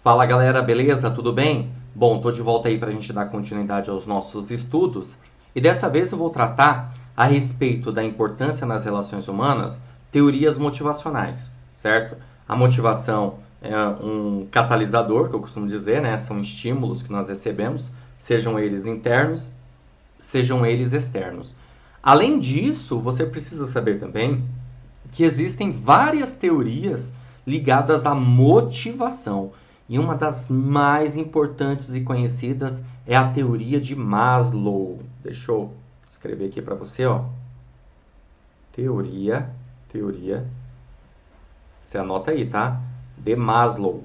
Fala galera, beleza? Tudo bem? Bom, tô de volta aí para a gente dar continuidade aos nossos estudos e dessa vez eu vou tratar a respeito da importância nas relações humanas, teorias motivacionais, certo? A motivação é um catalisador, que eu costumo dizer, né? São estímulos que nós recebemos, sejam eles internos, sejam eles externos. Além disso, você precisa saber também que existem várias teorias ligadas à motivação. E uma das mais importantes e conhecidas é a teoria de Maslow. Deixa eu escrever aqui para você, ó. Teoria, você anota aí, tá? De Maslow.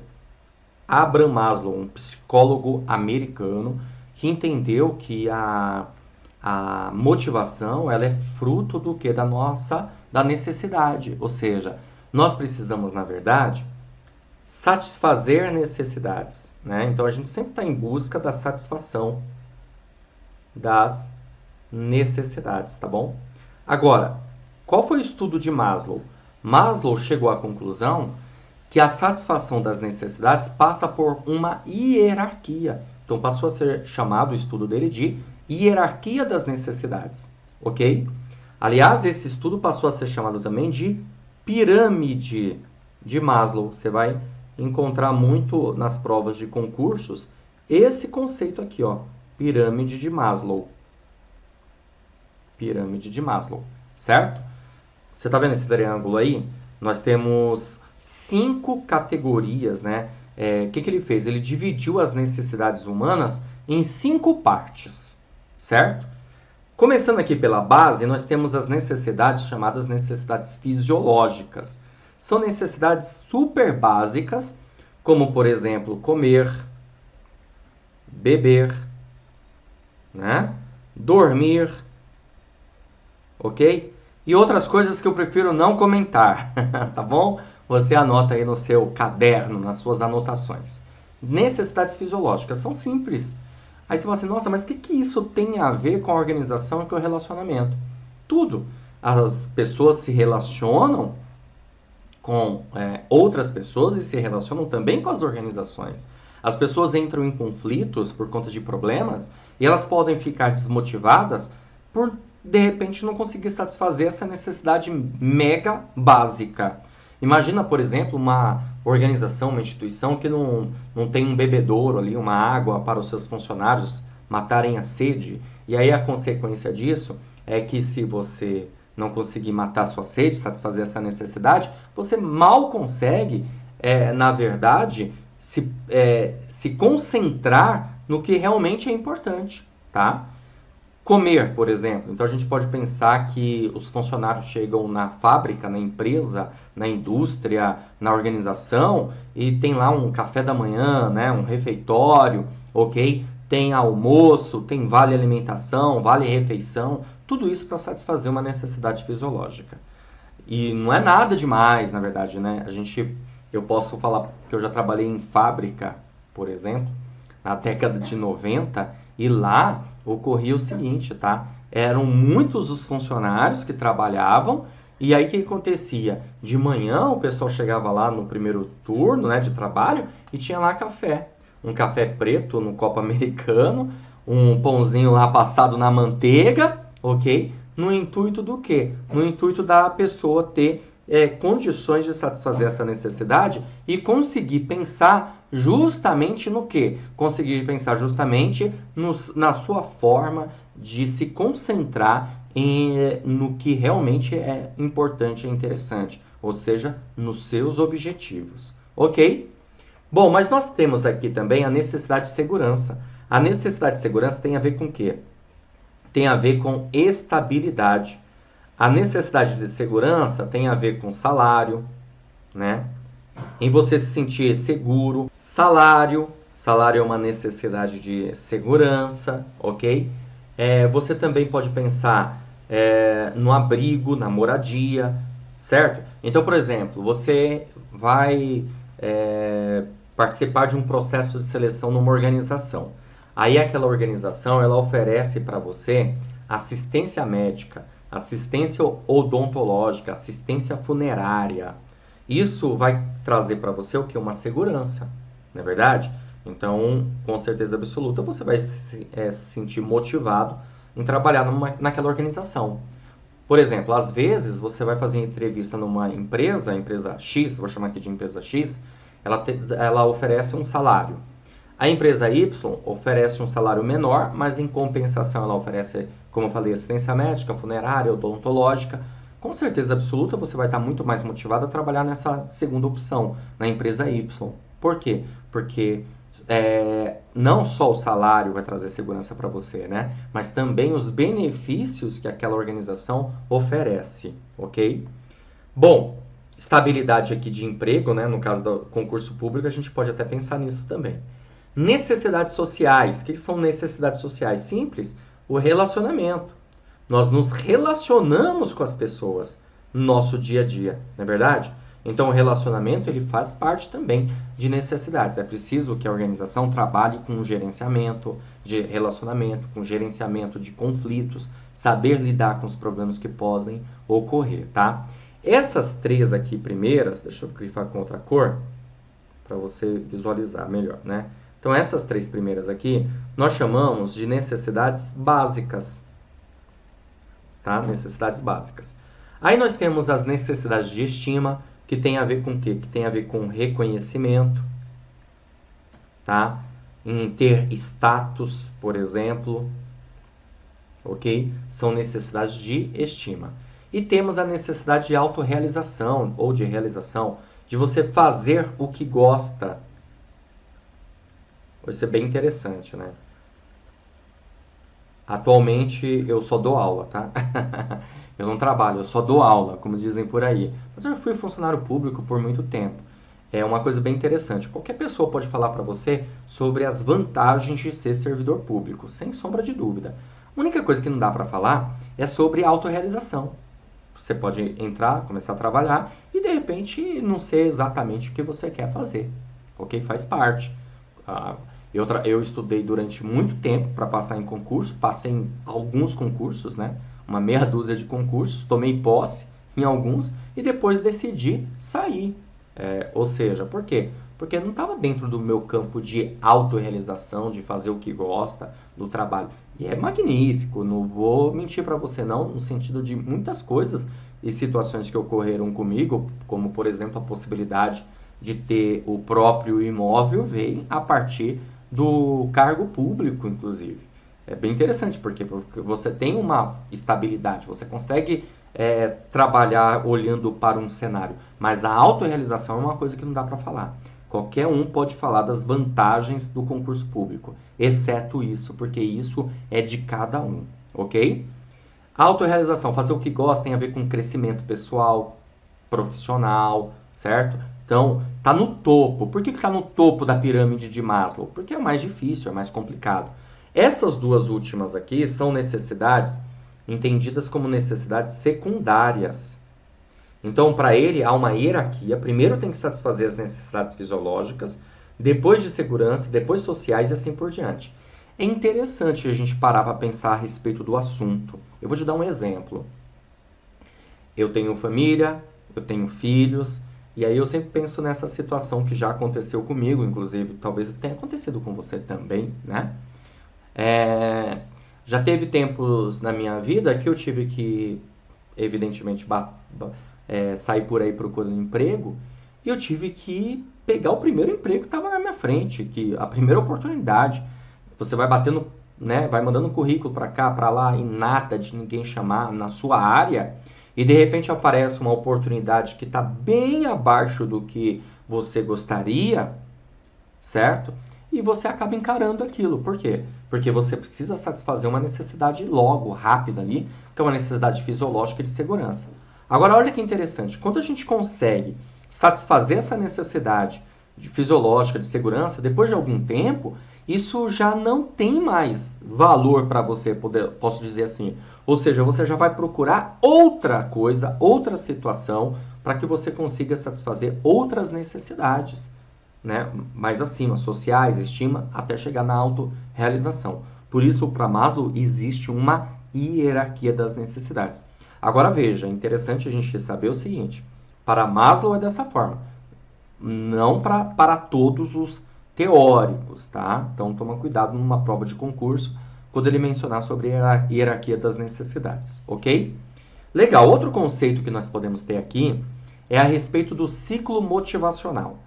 Abraham Maslow, um psicólogo americano que entendeu que a motivação ela é fruto do que? Da necessidade. Ou seja, nós precisamos, na verdade, satisfazer necessidades, né? Então a gente sempre está em busca da satisfação das necessidades, tá bom? Agora, qual foi o estudo de Maslow? Maslow chegou à conclusão que a satisfação das necessidades passa por uma hierarquia. Então passou a ser chamado o estudo dele de hierarquia das necessidades, ok? Aliás, esse estudo passou a ser chamado também de pirâmide de Maslow. Você vai encontrar muito nas provas de concursos esse conceito aqui, ó, pirâmide de Maslow. Pirâmide de Maslow, certo? Você está vendo esse triângulo aí? Nós temos 5 categorias, né? O que ele fez? Ele dividiu as necessidades humanas em 5 partes, certo? Começando aqui pela base, nós temos as necessidades chamadas necessidades fisiológicas. São necessidades super básicas, como, por exemplo, comer, beber, né? Dormir, ok? E outras coisas que eu prefiro não comentar, tá bom? Você anota aí no seu caderno, nas suas anotações. Necessidades fisiológicas são simples. Aí você fala assim, nossa, mas o que isso tem a ver com a organização e com o relacionamento? Tudo. As pessoas se relacionam com outras pessoas e se relacionam também com as organizações. As pessoas entram em conflitos por conta de problemas e elas podem ficar desmotivadas por, de repente, não conseguir satisfazer essa necessidade mega básica. Imagina, por exemplo, uma organização, uma instituição que não tem um bebedouro ali, uma água para os seus funcionários matarem a sede. E aí a consequência disso é que se você não conseguir matar sua sede, satisfazer essa necessidade, você mal consegue, na verdade, se concentrar no que realmente é importante, tá? Comer, por exemplo. Então a gente pode pensar que os funcionários chegam na fábrica, na empresa, na indústria, na organização e tem lá um café da manhã, né, um refeitório, ok? Tem almoço, tem vale alimentação, vale refeição, tudo isso para satisfazer uma necessidade fisiológica. E não é nada demais, na verdade, né? Eu posso falar que eu já trabalhei em fábrica, por exemplo, na década de 90, e lá ocorria o seguinte, tá? Eram muitos os funcionários que trabalhavam, e aí o que acontecia? De manhã o pessoal chegava lá no primeiro turno, né, de trabalho e tinha lá café. Um café preto no copo americano, um pãozinho lá passado na manteiga, ok? No intuito do quê? No intuito da pessoa ter condições de satisfazer essa necessidade e conseguir pensar justamente no quê? Conseguir pensar justamente na sua forma de se concentrar no que realmente é importante e interessante, ou seja, nos seus objetivos, ok? Bom, mas nós temos aqui também a necessidade de segurança. A necessidade de segurança tem a ver com o quê? Tem a ver com estabilidade. A necessidade de segurança tem a ver com salário, né? Em você se sentir seguro. Salário é uma necessidade de segurança, ok? Você também pode pensar no abrigo, na moradia, certo? Então, por exemplo, você vai participar de um processo de seleção numa organização. Aí aquela organização ela oferece para você assistência médica, assistência odontológica, assistência funerária. Isso vai trazer para você o que? Uma segurança, não é verdade? Então, com certeza absoluta, você vai se sentir motivado em trabalhar naquela organização. Por exemplo, às vezes você vai fazer entrevista numa empresa, a empresa X, vou chamar aqui de empresa X, ela oferece um salário. A empresa Y oferece um salário menor, mas em compensação ela oferece, como eu falei, assistência médica, funerária, odontológica. Com certeza absoluta você vai estar muito mais motivado a trabalhar nessa segunda opção, na empresa Y. Por quê? Porque não só o salário vai trazer segurança para você, né? Mas também os benefícios que aquela organização oferece, ok? Bom, estabilidade aqui de emprego, né? No caso do concurso público, a gente pode até pensar nisso também. Necessidades sociais. O que são necessidades sociais? Simples, o relacionamento. Nós nos relacionamos com as pessoas no nosso dia a dia, não é verdade? Então o relacionamento ele faz parte também de necessidades. É preciso que a organização trabalhe com gerenciamento de relacionamento, com gerenciamento de conflitos, saber lidar com os problemas que podem ocorrer, tá? Essas três aqui primeiras, deixa eu grifar com outra cor, para você visualizar melhor, né? Então essas três primeiras aqui, nós chamamos de necessidades básicas, tá? Necessidades básicas. Aí nós temos as necessidades de estima, que tem a ver com o quê? Que tem a ver com reconhecimento, tá? Em ter status, por exemplo, ok? São necessidades de estima. E temos a necessidade de autorrealização, ou de realização, de você fazer o que gosta. Vai ser bem interessante, né? Atualmente eu só dou aula, tá? Eu não trabalho, eu só dou aula, como dizem por aí. Mas eu fui funcionário público por muito tempo. É uma coisa bem interessante. Qualquer pessoa pode falar para você sobre as vantagens de ser servidor público, sem sombra de dúvida. A única coisa que não dá para falar é sobre autorrealização. Você pode entrar, começar a trabalhar e de repente não ser exatamente o que você quer fazer. Ok? Faz parte. Eu estudei durante muito tempo para passar em concurso, passei em alguns concursos, né? Uma meia dúzia de concursos, tomei posse em alguns e depois decidi sair. Ou seja, por quê? Porque não estava dentro do meu campo de autorrealização, de fazer o que gosta do trabalho. E é magnífico, não vou mentir para você não, no sentido de muitas coisas e situações que ocorreram comigo, como por exemplo a possibilidade de ter o próprio imóvel, veio a partir do cargo público, inclusive. É bem interessante, porque você tem uma estabilidade, você consegue trabalhar olhando para um cenário, mas a autorrealização é uma coisa que não dá para falar. Qualquer um pode falar das vantagens do concurso público, exceto isso, porque isso é de cada um, ok? A autorrealização, fazer o que gosta, tem a ver com crescimento pessoal, profissional, certo? Então, tá no topo. Por que está no topo da pirâmide de Maslow? Porque é mais difícil, é mais complicado. Essas duas últimas aqui são necessidades entendidas como necessidades secundárias. Então, para ele, há uma hierarquia. Primeiro tem que satisfazer as necessidades fisiológicas, depois de segurança, depois sociais e assim por diante. É interessante a gente parar para pensar a respeito do assunto. Eu vou te dar um exemplo. Eu tenho família, eu tenho filhos, e aí eu sempre penso nessa situação que já aconteceu comigo, inclusive, talvez tenha acontecido com você também, né? Já teve tempos na minha vida que eu tive que, evidentemente, sair por aí procurando emprego, e eu tive que pegar o primeiro emprego que estava na minha frente, a primeira oportunidade. Você vai batendo, né, vai mandando um currículo para cá, para lá, e nada de ninguém chamar na sua área, e de repente aparece uma oportunidade que está bem abaixo do que você gostaria, certo? E você acaba encarando aquilo. Por quê? Porque você precisa satisfazer uma necessidade logo, rápida ali, que é uma necessidade fisiológica de segurança. Agora, olha que interessante. Quando a gente consegue satisfazer essa necessidade fisiológica de segurança, depois de algum tempo, isso já não tem mais valor para você, posso dizer assim. Ou seja, você já vai procurar outra coisa, outra situação, para que você consiga satisfazer outras necessidades, né? Mais acima, sociais, estima, até chegar na autorrealização. Por isso, para Maslow, existe uma hierarquia das necessidades. Agora veja, é interessante a gente saber o seguinte, para Maslow é dessa forma, não para todos os teóricos, tá? Então toma cuidado numa prova de concurso quando ele mencionar sobre a hierarquia das necessidades, ok? Legal, outro conceito que nós podemos ter aqui é a respeito do ciclo motivacional.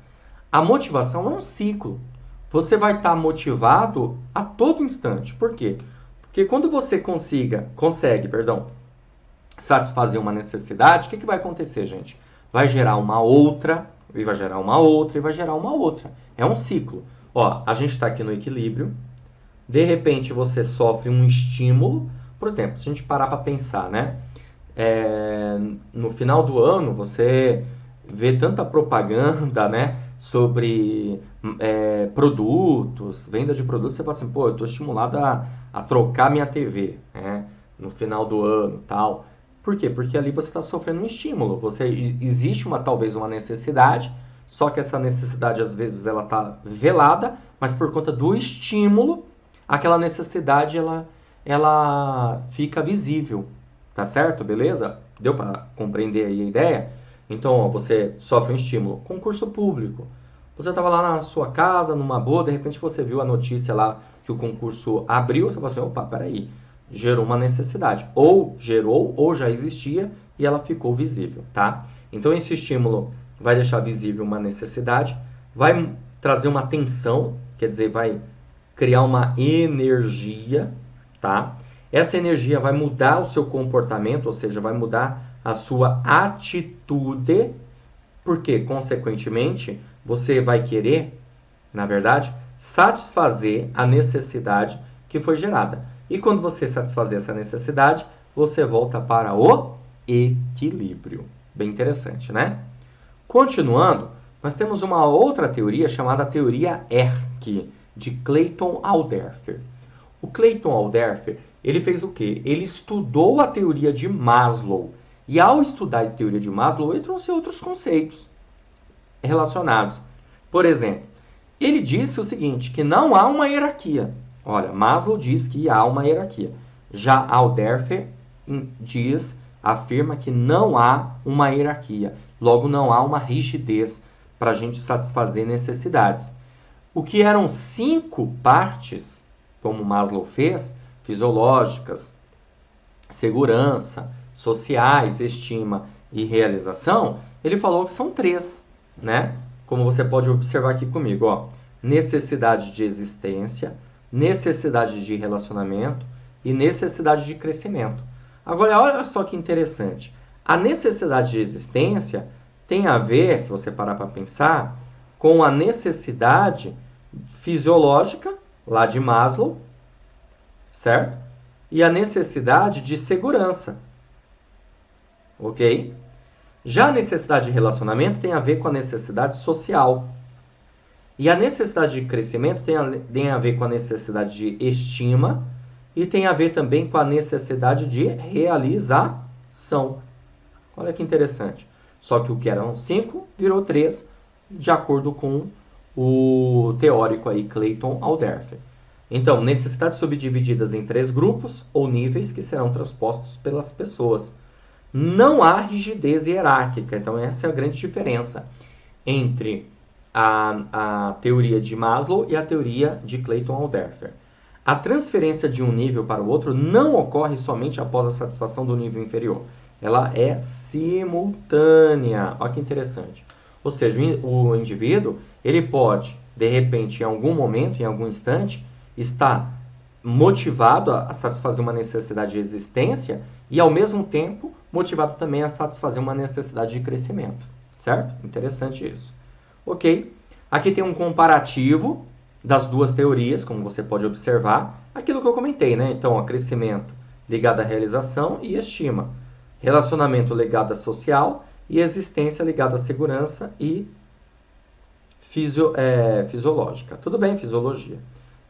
A motivação é um ciclo. Você vai estar motivado a todo instante. Por quê? Porque quando você consegue, satisfazer uma necessidade, o que vai acontecer, gente? Vai gerar uma outra, e vai gerar uma outra, e vai gerar uma outra. É um ciclo. Ó, a gente está aqui no equilíbrio. De repente você sofre um estímulo. Por exemplo, se a gente parar para pensar, né? No final do ano você vê tanta propaganda, né, sobre produtos, venda de produtos, você fala assim, pô, eu estou estimulado a trocar minha TV, né, no final do ano, tal. Por quê? Porque ali você está sofrendo um estímulo, existe talvez uma necessidade, só que essa necessidade às vezes ela está velada, mas por conta do estímulo, aquela necessidade ela fica visível. Tá certo? Beleza? Deu para compreender aí a ideia? Então, ó, você sofre um estímulo. Concurso público. Você estava lá na sua casa, numa boa, de repente você viu a notícia lá que o concurso abriu, você falou assim, opa, peraí, gerou uma necessidade. Ou gerou, ou já existia, e ela ficou visível, tá? Então, esse estímulo vai deixar visível uma necessidade, vai trazer uma tensão, quer dizer, vai criar uma energia, tá? Essa energia vai mudar o seu comportamento, ou seja, vai mudar a sua atitude, porque, consequentemente, você vai querer, na verdade, satisfazer a necessidade que foi gerada. E quando você satisfazer essa necessidade, você volta para o equilíbrio. Bem interessante, né? Continuando, nós temos uma outra teoria chamada teoria ERK, de Clayton Alderfer. O Clayton Alderfer, ele fez o quê? Ele estudou a teoria de Maslow. E ao estudar a teoria de Maslow, ele trouxe outros conceitos relacionados. Por exemplo, ele disse o seguinte, que não há uma hierarquia. Olha, Maslow diz que há uma hierarquia. Já Alderfer afirma que não há uma hierarquia. Logo, não há uma rigidez para a gente satisfazer necessidades. O que eram 5 partes, como Maslow fez, fisiológicas, segurança, sociais, estima e realização, ele falou que são 3, né? Como você pode observar aqui comigo, ó, necessidade de existência, necessidade de relacionamento e necessidade de crescimento. Agora, olha só que interessante. A necessidade de existência tem a ver, se você parar para pensar, com a necessidade fisiológica, lá de Maslow, certo? E a necessidade de segurança, ok? Já a necessidade de relacionamento tem a ver com a necessidade social. E a necessidade de crescimento tem a ver com a necessidade de estima e tem a ver também com a necessidade de realização. Olha que interessante. Só que o que eram 5 virou 3, de acordo com o teórico aí, Clayton Alderfer. Então, necessidades subdivididas em 3 grupos ou níveis que serão transpostos pelas pessoas. Não há rigidez hierárquica. Então, essa é a grande diferença entre a teoria de Maslow e a teoria de Clayton Alderfer. A transferência de um nível para o outro não ocorre somente após a satisfação do nível inferior. Ela é simultânea. Olha que interessante. Ou seja, o indivíduo, ele pode, de repente, em algum momento, em algum instante, estar motivado a satisfazer uma necessidade de existência e, ao mesmo tempo, motivado também a satisfazer uma necessidade de crescimento. Certo? Interessante isso. Ok? Aqui tem um comparativo das duas teorias, como você pode observar. Aquilo que eu comentei, né? Então, crescimento ligado à realização e estima. Relacionamento ligado à social e existência ligada à segurança e fisiológica. Tudo bem, fisiologia.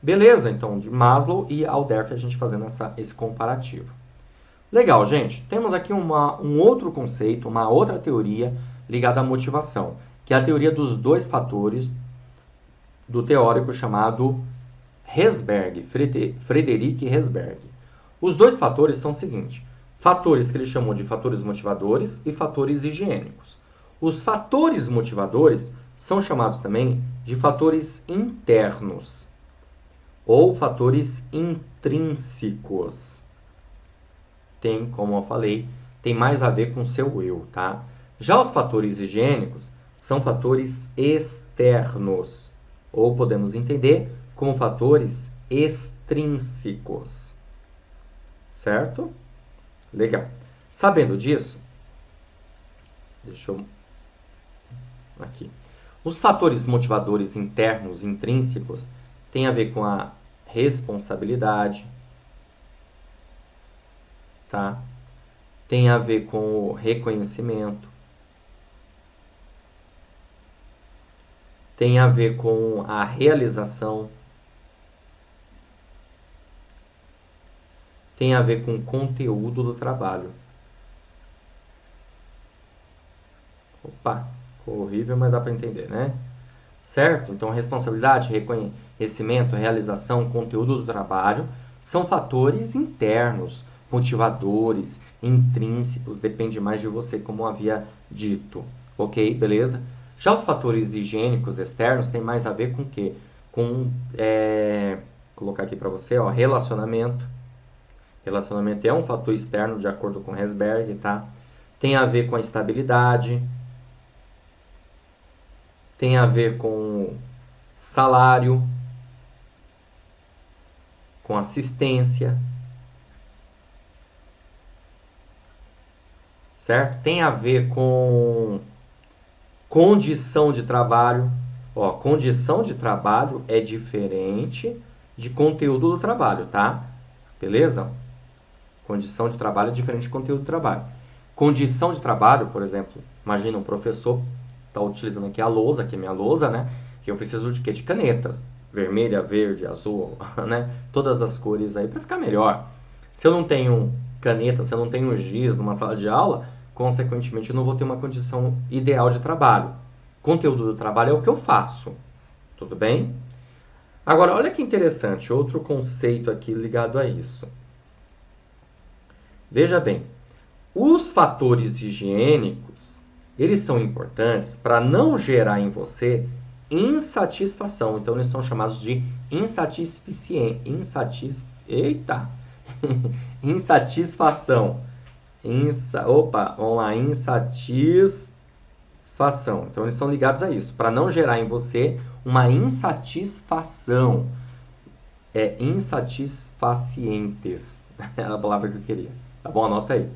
Beleza, então, de Maslow e Alderfer, a gente fazendo esse comparativo. Legal, gente. Temos aqui um outro conceito, uma outra teoria ligada à motivação, que é a teoria dos 2 fatores do teórico chamado Herzberg, Frederic Herzberg. Os 2 fatores são o seguinte: fatores que ele chamou de fatores motivadores e fatores higiênicos. Os fatores motivadores são chamados também de fatores internos ou fatores intrínsecos. Tem, como eu falei, tem mais a ver com o seu eu, tá? Já os fatores higiênicos são fatores externos, ou podemos entender como fatores extrínsecos. Certo? Legal. Sabendo disso, deixa eu... aqui. Os fatores motivadores internos intrínsecos têm a ver com a responsabilidade, tá? Tem a ver com o reconhecimento, tem a ver com a realização, tem a ver com o conteúdo do trabalho. Opa, ficou horrível, mas dá para entender, né? Certo? Então, responsabilidade, reconhecimento, realização, conteúdo do trabalho são fatores internos, motivadores, intrínsecos, depende mais de você, como havia dito. Ok? Beleza? Já os fatores higiênicos externos têm mais a ver com o quê? Com, vou colocar aqui para você, ó, relacionamento. Relacionamento é um fator externo, de acordo com Herzberg, tá? Tem a ver com a estabilidade, tem a ver com salário, com assistência, certo? Tem a ver com condição de trabalho. Ó, condição de trabalho é diferente de conteúdo do trabalho, tá? Beleza? Condição de trabalho é diferente de conteúdo do trabalho. Condição de trabalho, por exemplo, imagina um professor está utilizando aqui a lousa, aqui é minha lousa, né? E eu preciso de quê? De canetas. Vermelha, verde, azul, né? Todas as cores aí para ficar melhor. Se eu não tenho caneta, se eu não tenho giz numa sala de aula, consequentemente eu não vou ter uma condição ideal de trabalho. Conteúdo do trabalho é o que eu faço. Tudo bem? Agora, olha que interessante, outro conceito aqui ligado a isso. Veja bem, os fatores higiênicos, eles são importantes para não gerar em você insatisfação. Então, eles são chamados de insatisfação. Vamos lá, insatisfação. Então, eles são ligados a isso, para não gerar em você uma insatisfação. É insatisfacientes, é a palavra que eu queria. Tá bom? Anota aí.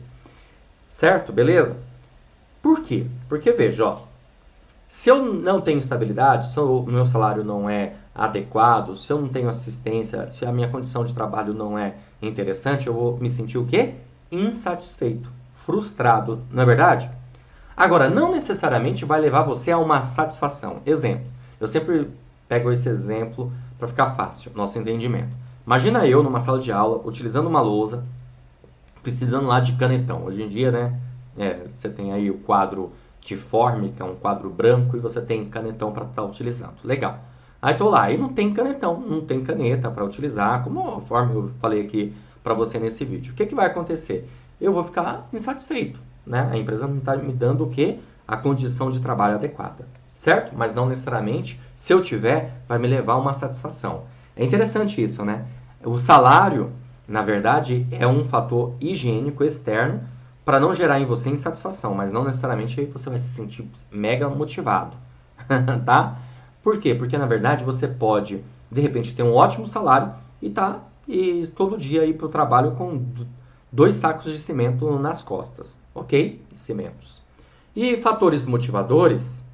Certo? Beleza? Por quê? Porque, veja, ó, se eu não tenho estabilidade, se o meu salário não é adequado, se eu não tenho assistência, se a minha condição de trabalho não é interessante, eu vou me sentir o quê? Insatisfeito, frustrado, não é verdade? Agora, não necessariamente vai levar você a uma satisfação. Exemplo, eu sempre pego esse exemplo para ficar fácil, nosso entendimento. Imagina eu numa sala de aula, utilizando uma lousa, precisando lá de canetão. Hoje em dia, né, você tem aí o quadro de fórmica, um quadro branco, e você tem canetão para estar utilizando. Legal. Aí tô lá, e não tem canetão, não tem caneta para utilizar, conforme eu falei aqui para você nesse vídeo. O que vai acontecer? Eu vou ficar insatisfeito, né? A empresa não está me dando o quê? A condição de trabalho adequada, certo? Mas não necessariamente, se eu tiver, vai me levar a uma satisfação. É interessante isso, né? O salário, na verdade, é um fator higiênico externo para não gerar em você insatisfação, mas não necessariamente aí você vai se sentir mega motivado, tá? Por quê? Porque, na verdade, você pode, de repente, ter um ótimo salário e todo dia ir para o trabalho com 2 sacos de cimento nas costas, ok? Cimentos. E fatores motivadores,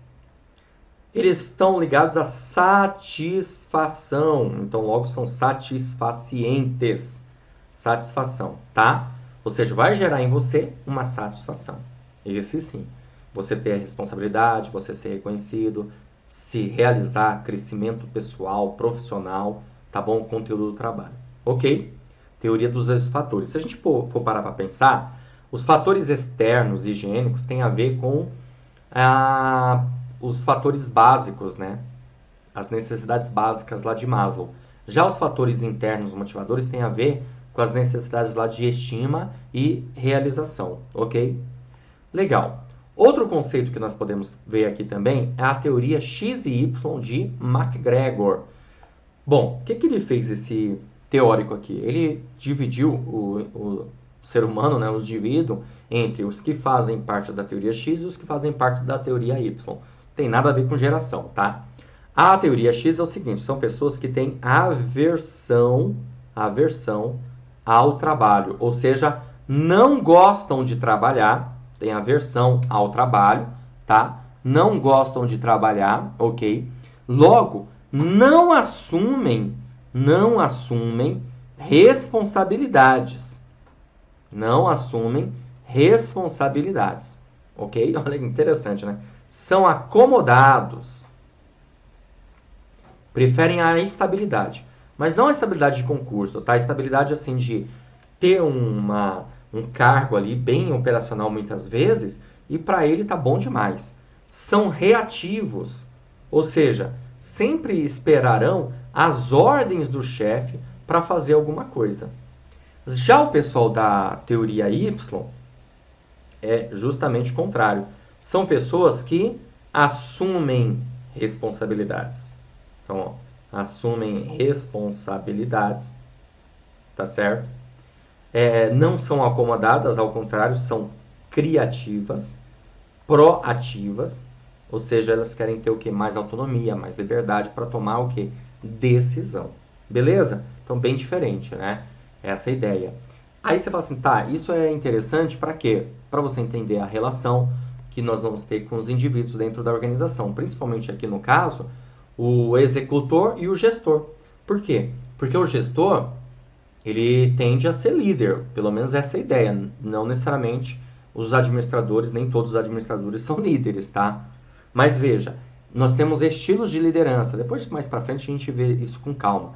eles estão ligados à satisfação, então logo são satisfacientes, satisfação, tá? Ou seja, vai gerar em você uma satisfação. Esse sim. Você ter a responsabilidade, você ser reconhecido, se realizar, crescimento pessoal, profissional, tá bom? Conteúdo do trabalho. Ok? Teoria dos 2 fatores. Se a gente for parar para pensar, os fatores externos e higiênicos têm a ver com os fatores básicos, né? As necessidades básicas lá de Maslow. Já os fatores internos motivadores têm a ver com as necessidades lá de estima e realização, ok? Legal. Outro conceito que nós podemos ver aqui também é a teoria X e Y de MacGregor. Bom, o que ele fez, esse teórico aqui? Ele dividiu o ser humano, né, o indivíduo, entre os que fazem parte da teoria X e os que fazem parte da teoria Y. Tem nada a ver com geração, tá? A teoria X é o seguinte, são pessoas que têm aversão ao trabalho, ou seja, não gostam de trabalhar, têm aversão ao trabalho, tá? Não gostam de trabalhar, ok? Logo, não assumem responsabilidades. Não assumem responsabilidades, ok? Olha que interessante, né? São acomodados. Preferem a estabilidade. Mas não a estabilidade de concurso, tá? A estabilidade, assim, de ter um cargo ali bem operacional muitas vezes e para ele tá bom demais. São reativos, ou seja, sempre esperarão as ordens do chefe para fazer alguma coisa. Já o pessoal da teoria Y é justamente o contrário. São pessoas que assumem responsabilidades. Então, ó, assumem responsabilidades, tá certo? Não são acomodadas, ao contrário, são criativas, proativas, ou seja, elas querem ter o que? Mais autonomia, mais liberdade para tomar o que? Decisão. Beleza? Então, bem diferente, né? Essa é a ideia. Aí você fala assim, tá, isso é interessante para quê? Para você entender a relação que nós vamos ter com os indivíduos dentro da organização, principalmente aqui no caso, o executor e o gestor. Por quê? Porque o gestor, ele tende a ser líder, pelo menos essa é a ideia. Não necessariamente os administradores, nem todos os administradores são líderes, tá? Mas veja, nós temos estilos de liderança. Depois, mais para frente, a gente vê isso com calma.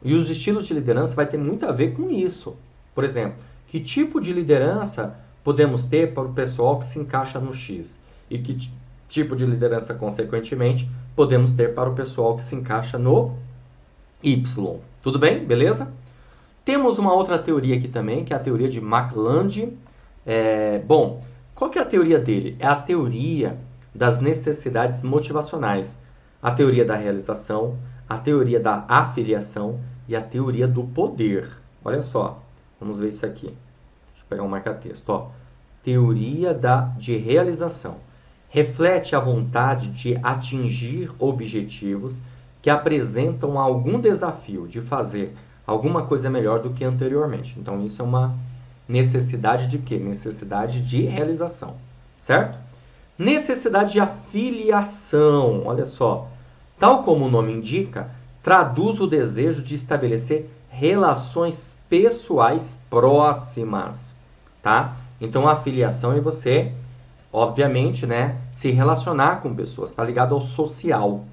E os estilos de liderança vai ter muito a ver com isso. Por exemplo, que tipo de liderança podemos ter para o pessoal que se encaixa no X? E que tipo de liderança, consequentemente, podemos ter para o pessoal que se encaixa no Y. Tudo bem? Beleza? Temos uma outra teoria aqui também, que é a teoria de McLand. Bom, qual que é a teoria dele? É a teoria das necessidades motivacionais. A teoria da realização, a teoria da afiliação e a teoria do poder. Olha só, vamos ver isso aqui. Deixa eu pegar um marca-texto. Ó. Teoria de realização. Reflete a vontade de atingir objetivos que apresentam algum desafio de fazer alguma coisa melhor do que anteriormente. Então, isso é uma necessidade de quê? Necessidade de realização, certo? Necessidade de afiliação, olha só. Tal como o nome indica, traduz o desejo de estabelecer relações pessoais próximas, tá? Então, a afiliação é você, obviamente, né, se relacionar com pessoas, tá ligado ao social.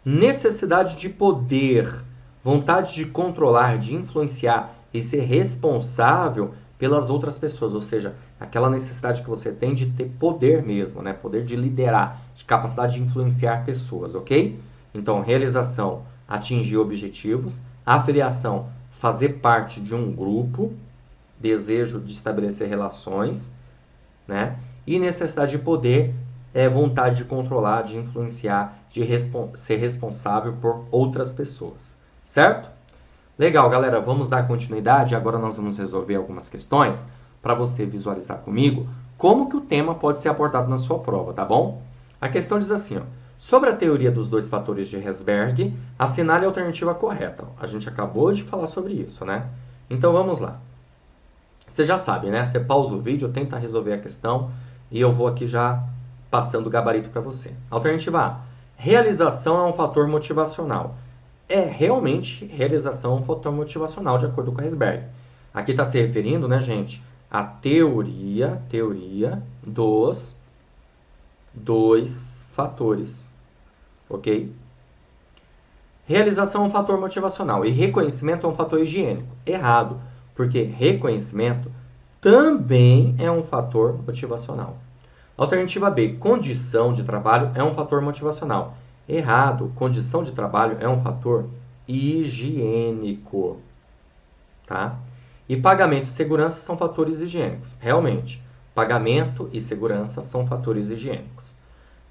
Necessidade de poder, vontade de controlar, de influenciar e ser responsável pelas outras pessoas, ou seja, aquela necessidade que você tem de ter poder mesmo, né? Poder de liderar, de capacidade de influenciar pessoas, ok? Então, realização, atingir objetivos, afiliação, fazer parte de um grupo, desejo de estabelecer relações, né? E necessidade de poder é vontade de controlar, de influenciar, de ser responsável por outras pessoas, certo? Legal, galera, vamos dar continuidade. Agora nós vamos resolver algumas questões para você visualizar comigo como que o tema pode ser abordado na sua prova, tá bom? A questão diz assim, ó, sobre a teoria dos dois fatores de Herzberg, assinale a alternativa correta. A gente acabou de falar sobre isso, né? Então vamos lá. Você já sabe, né? Você pausa o vídeo, tenta resolver a questão e eu vou aqui já passando o gabarito para você. Alternativa A, realização é um fator motivacional. Realmente, realização é um fator motivacional, de acordo com Herzberg. Aqui está se referindo, né, gente, à teoria dos dois fatores, ok? Realização é um fator motivacional e reconhecimento é um fator higiênico. Errado, porque reconhecimento também é um fator motivacional. Alternativa B, condição de trabalho é um fator motivacional. Errado, condição de trabalho é um fator higiênico, tá? E pagamento e segurança são fatores higiênicos. Realmente, Pagamento e segurança são fatores higiênicos.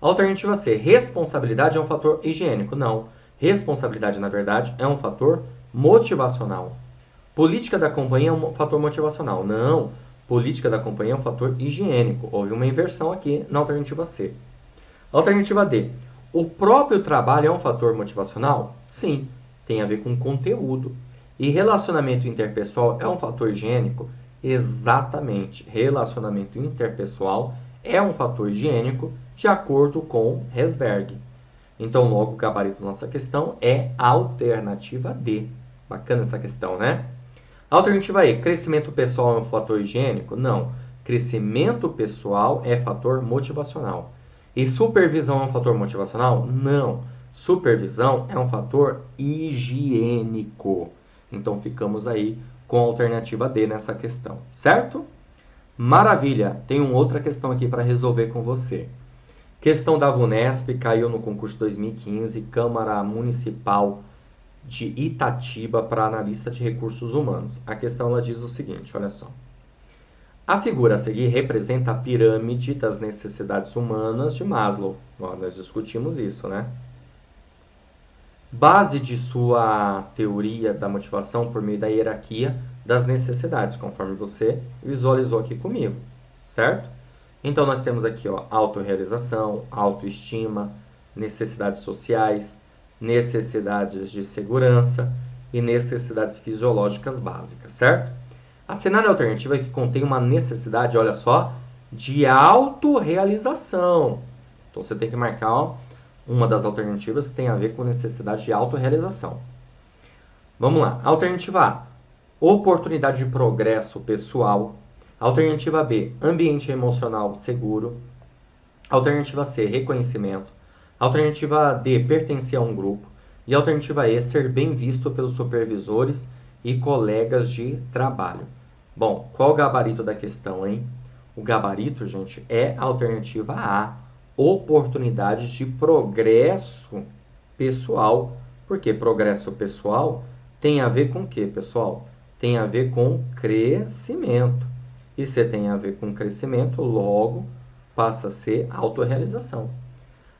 Alternativa C, responsabilidade é um fator higiênico. Não. Responsabilidade, na verdade, é um fator motivacional. Política da companhia é um fator motivacional. Não. Política da companhia é um fator higiênico. Houve uma inversão aqui na alternativa C. Alternativa D. O próprio trabalho é um fator motivacional? Sim, tem a ver com conteúdo. E relacionamento interpessoal é um fator higiênico? Exatamente. Relacionamento interpessoal é um fator higiênico de acordo com Herzberg. Então, logo, o gabarito da nossa questão é a alternativa D. Bacana essa questão, né? Alternativa E, crescimento pessoal é um fator higiênico? Não. Crescimento pessoal é fator motivacional. E supervisão é um fator motivacional? Não. Supervisão é um fator higiênico. Então, ficamos aí com a alternativa D nessa questão, certo? Maravilha! Tem uma outra questão aqui para resolver com você. Questão da VUNESP, caiu no concurso 2015, Câmara Municipal de Itatiba para analista de recursos humanos. A questão ela diz o seguinte, olha só. A figura a seguir representa a pirâmide das necessidades humanas de Maslow. Nós discutimos isso, né? Base de sua teoria da motivação por meio da hierarquia das necessidades, conforme você visualizou aqui comigo, certo? Então, nós temos aqui, ó, autorrealização, autoestima, necessidades sociais, necessidades de segurança e necessidades fisiológicas básicas, certo? A cenário alternativo é que contém uma necessidade, olha só, de autorrealização. Então, você tem que marcar, ó, uma das alternativas que tem a ver com necessidade de autorrealização. Vamos lá. Alternativa A, oportunidade de progresso pessoal. Alternativa B, ambiente emocional seguro. Alternativa C, reconhecimento. Alternativa D, pertencer a um grupo. E alternativa E, ser bem visto pelos supervisores e colegas de trabalho. Bom, qual o gabarito da questão, hein? O gabarito, gente, é a alternativa A, oportunidade de progresso pessoal. Por que progresso pessoal? Tem a ver com o quê, pessoal? Tem a ver com crescimento. E se tem a ver com crescimento, logo passa a ser autorrealização.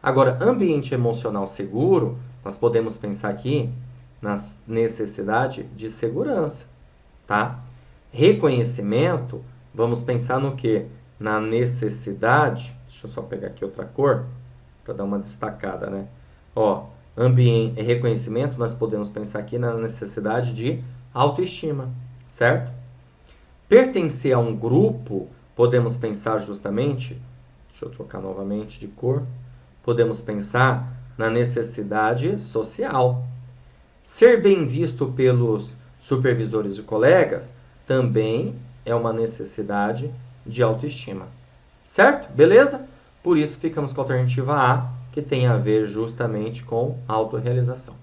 Agora, ambiente emocional seguro, nós podemos pensar aqui na necessidade de segurança, tá? Reconhecimento, vamos pensar no quê? Na necessidade, deixa eu só pegar aqui outra cor, para dar uma destacada, né? Ó, ambiente, reconhecimento, nós podemos pensar aqui na necessidade de autoestima, certo? Pertencer a um grupo, podemos pensar justamente, deixa eu trocar novamente de cor, podemos pensar na necessidade social. Ser bem visto pelos supervisores e colegas também é uma necessidade de autoestima. Certo? Beleza? Por isso ficamos com a alternativa A, que tem a ver justamente com autorrealização.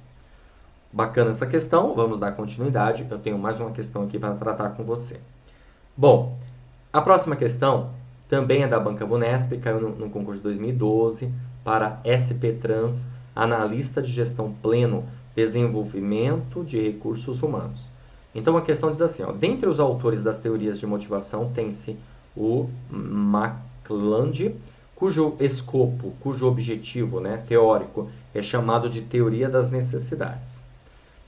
Bacana essa questão, vamos dar continuidade. Eu tenho mais uma questão aqui para tratar com você. Bom, a próxima questão também é da Banca VUNESP, caiu no concurso de 2012 para SP Trans, analista de gestão pleno, desenvolvimento de recursos humanos. Então a questão diz assim, ó, dentre os autores das teorias de motivação tem-se o McClelland, cujo escopo, cujo objetivo, né, teórico é chamado de teoria das necessidades.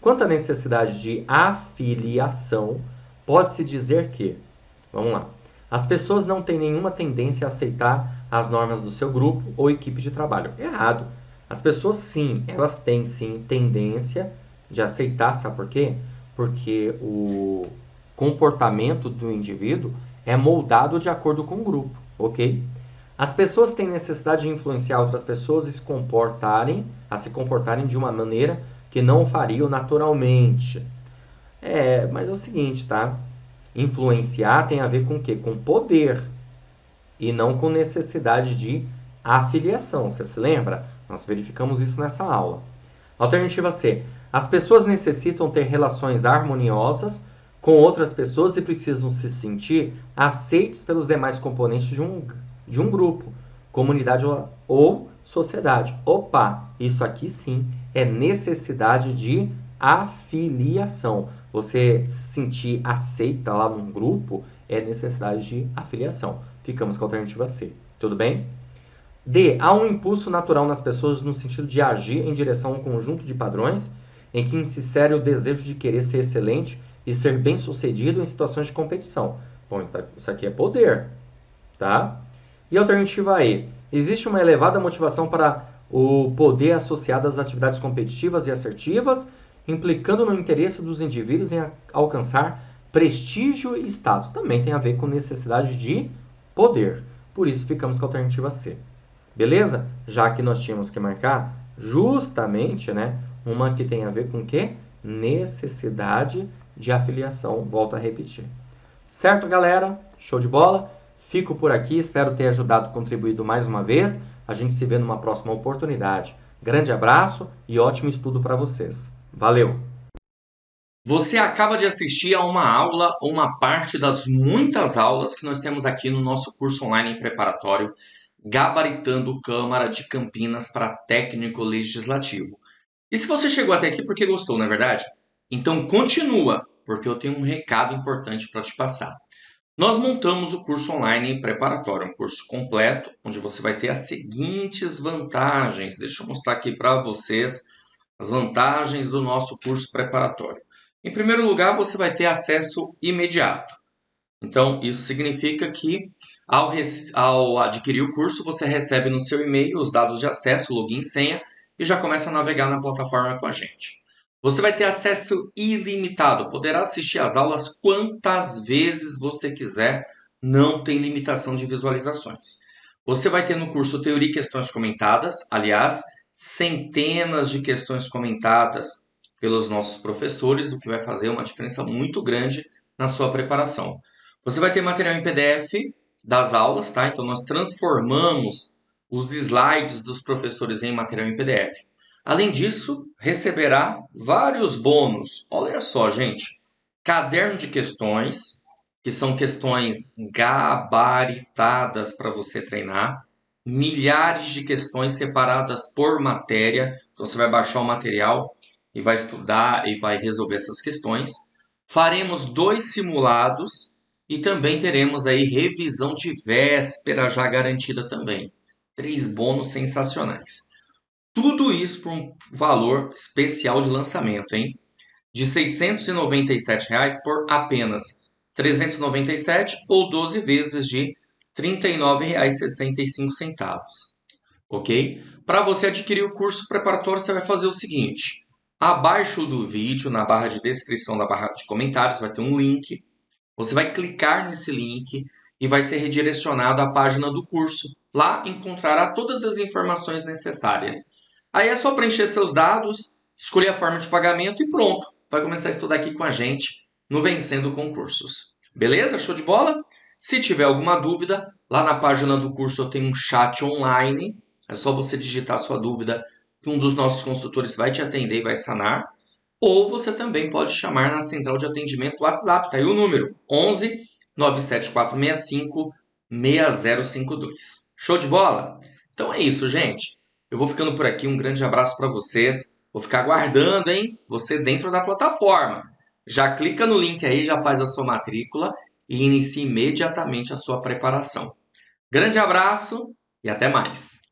Quanto à necessidade de afiliação, pode-se dizer que, vamos lá, as pessoas não têm nenhuma tendência a aceitar as normas do seu grupo ou equipe de trabalho. Errado. As pessoas, sim, elas têm, sim, tendência de aceitar, sabe por quê? Porque o comportamento do indivíduo é moldado de acordo com o grupo, ok? As pessoas têm necessidade de influenciar outras pessoas a se comportarem de uma maneira que não fariam naturalmente. Mas é o seguinte, tá? Influenciar tem a ver com o quê? Com poder e não com necessidade de afiliação. Você se lembra? Nós verificamos isso nessa aula. Alternativa C. As pessoas necessitam ter relações harmoniosas com outras pessoas e precisam se sentir aceitos pelos demais componentes de um grupo, comunidade ou sociedade. Opa, isso aqui sim é necessidade de afiliação. Você se sentir aceita lá num grupo é necessidade de afiliação. Ficamos com a alternativa C. Tudo bem? D. Há um impulso natural nas pessoas no sentido de agir em direção a um conjunto de padrões em que se insere o desejo de querer ser excelente e ser bem-sucedido em situações de competição. Bom, então, isso aqui é poder, tá? E a alternativa E. Existe uma elevada motivação para o poder associado às atividades competitivas e assertivas, implicando no interesse dos indivíduos em alcançar prestígio e status. Também tem a ver com necessidade de poder. Por isso, ficamos com a alternativa C. Beleza? Já que nós tínhamos que marcar justamente, né, uma que tem a ver com o quê? Necessidade de afiliação. Volto a repetir. Certo, galera? Show de bola? Fico por aqui, espero ter ajudado, contribuído mais uma vez. A gente se vê numa próxima oportunidade. Grande abraço e ótimo estudo para vocês. Valeu! Você acaba de assistir a uma aula ou uma parte das muitas aulas que nós temos aqui no nosso curso online preparatório Gabaritando Câmara de Campinas para Técnico Legislativo. E se você chegou até aqui porque gostou, não é verdade? Então continua, porque eu tenho um recado importante para te passar. Nós montamos o curso online preparatório, um curso completo, onde você vai ter as seguintes vantagens. Deixa eu mostrar aqui para vocês as vantagens do nosso curso preparatório. Em primeiro lugar, você vai ter acesso imediato. Então, isso significa que ao adquirir o curso, você recebe no seu e-mail os dados de acesso, login e senha, e já começa a navegar na plataforma com a gente. Você vai ter acesso ilimitado, poderá assistir às aulas quantas vezes você quiser, não tem limitação de visualizações. Você vai ter no curso Teoria e Questões Comentadas, aliás, centenas de questões comentadas pelos nossos professores, o que vai fazer uma diferença muito grande na sua preparação. Você vai ter material em PDF das aulas, tá? Então nós transformamos os slides dos professores em material em PDF. Além disso, receberá vários bônus. Olha só, gente. Caderno de questões, que são questões gabaritadas para você treinar. Milhares de questões separadas por matéria. Então você vai baixar o material e vai estudar e vai resolver essas questões. Faremos 2 simulados e também teremos aí revisão de véspera já garantida também. 3 bônus sensacionais. Tudo isso por um valor especial de lançamento, hein? De R$ 697 por apenas R$ 397 ou 12 vezes de R$ 39,65. Ok? Para você adquirir o curso preparatório, você vai fazer o seguinte. Abaixo do vídeo, na barra de descrição da barra de comentários, vai ter um link. Você vai clicar nesse link e vai ser redirecionado à página do curso. Lá encontrará todas as informações necessárias. Aí é só preencher seus dados, escolher a forma de pagamento e pronto. Vai começar a estudar aqui com a gente no Vencendo Concursos. Beleza? Show de bola? Se tiver alguma dúvida, lá na página do curso eu tenho um chat online. É só você digitar a sua dúvida que um dos nossos consultores vai te atender e vai sanar. Ou você também pode chamar na central de atendimento WhatsApp. Tá aí o número 11 97465 6052. Show de bola? Então é isso, gente. Eu vou ficando por aqui, um grande abraço para vocês. Vou ficar aguardando, hein? Você dentro da plataforma. Já clica no link aí, já faz a sua matrícula e inicie imediatamente a sua preparação. Grande abraço e até mais!